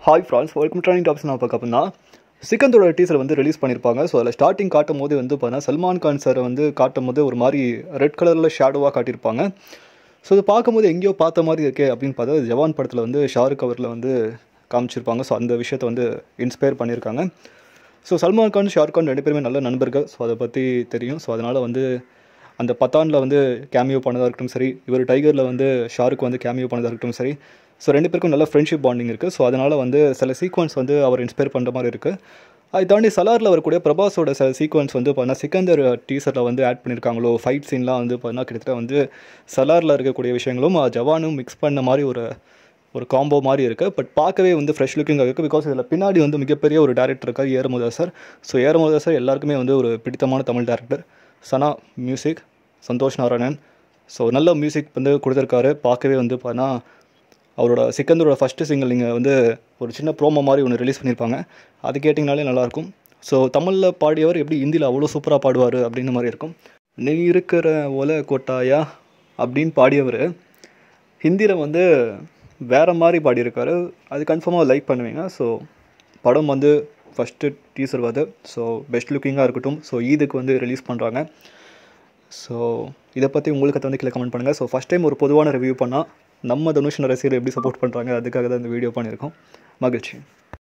Hi France welcome training tops நான் பார்க்க அப்படின்னா சிக்கந்தோட டீசர் வந்து ரிலீஸ் பண்ணியிருப்பாங்க. ஸோ அதில் ஸ்டார்டிங் காட்டும் போது வந்து பார்த்தீங்கன்னா சல்மான் கான் சாரை வந்து காட்டும் போது ஒரு மாதிரி ரெட் கலரில் ஷேடோவாக காட்டியிருப்பாங்க. ஸோ அது பார்க்கும்போது எங்கேயோ பார்த்த மாதிரி இருக்கே அப்படின்னு பார்த்தா ஜவான் படத்தில் வந்து ஷாருக் கவரில் வந்து காமிச்சிருப்பாங்க. ஸோ அந்த விஷயத்தை வந்து இன்ஸ்பயர் பண்ணியிருக்காங்க. ஸோ சல்மான் கான் ஷாருக் கான் ரெண்டு பேருமே நல்ல நண்பர்கள். ஸோ அதை பற்றி தெரியும். ஸோ அதனால் வந்து அந்த பத்தானில் வந்து கேமியோ பண்ணதாக இருக்கட்டும் சரி, இவர் டைகரில் வந்து ஷாருக் வந்து கேமியோ பண்ணதாக இருக்கட்டும் சரி, ஸோ ரெண்டு பேருக்கும் நல்ல ஃப்ரெண்ட்ஷிப் பாண்டிங் இருக்குது. ஸோ அதனால் வந்து சில சீக்வன்ஸ் வந்து அவர் இன்ஸ்பயர் பண்ணுற மாதிரி இருக்குது. அதை தாண்டி சலாரில் வரக்கூடிய பிரபாஸோட சில சீக்வன்ஸ் வந்து பார்த்தீங்கன்னா சிக்கந்தர் டீசரில் வந்து ஆட் பண்ணியிருக்காங்களோ, ஃபைட் சீன்லாம் வந்து பார்த்தீங்கன்னா கிட்டத்தட்ட வந்து சலாரில் இருக்கக்கூடிய விஷயங்களும் ஜவானும் மிக்ஸ் பண்ண மாதிரி ஒரு காம்போ மாதிரி இருக்குது. பட் பார்க்கவே வந்து ஃப்ரெஷ் லுக்கிங்காக இருக்குது. பிகாஸ் இதில் பின்னாடி வந்து மிகப்பெரிய ஒரு டேரக்டர் இருக்கார், ஏரமுதா சார். ஸோ ஏரமுதா சார் எல்லாருக்குமே வந்து ஒரு பிடித்தமான தமிழ் டேரக்டர். சனா மியூசிக், சந்தோஷ் நாராயணன். ஸோ நல்ல மியூசிக் வந்து கொடுத்துருக்காரு. பார்க்கவே வந்து பார்த்தீங்கன்னா அவரோட சிக்கந்தரோட ஃபஸ்ட்டு சிங்கிள் நீங்கள் வந்து ஒரு சின்ன ப்ரோமோ மாதிரி ஒன்று ரிலீஸ் பண்ணியிருப்பாங்க. அது கேட்டிங்கனாலே நல்லாயிருக்கும். ஸோ தமிழில் பாடியவர் எப்படி ஹிந்தியில் அவ்வளோ சூப்பராக பாடுவார் அப்படின்ற மாதிரி இருக்கும். நீ இருக்கிற ஒலை கொட்டாயா அப்படின்னு பாடியவர் ஹிந்தியில் வந்து வேறு மாதிரி பாடியிருக்காரு. அது கன்ஃபார்மாக லைக் பண்ணுவீங்க. ஸோ படம் வந்து ஃபஸ்ட்டு டீசர் வருது. ஸோ பெஸ்ட் லுக்கிங்காக இருக்கட்டும். ஸோ ஈதுக்கு வந்து ரிலீஸ் பண்ணுறாங்க. ஸோ இதை பற்றி உங்களுக்கு வந்து கீழே கமெண்ட் பண்ணுங்கள். ஸோ ஃபஸ்ட் டைம் ஒரு பொதுவான ரிவ்யூ பண்ணால் நம்ம தனுஷ் ரசிகர் எப்படி சப்போர்ட் பண்ணுறாங்க அதுக்காக தான் இந்த வீடியோ பண்ணியிருக்கோம். மகிழ்ச்சி.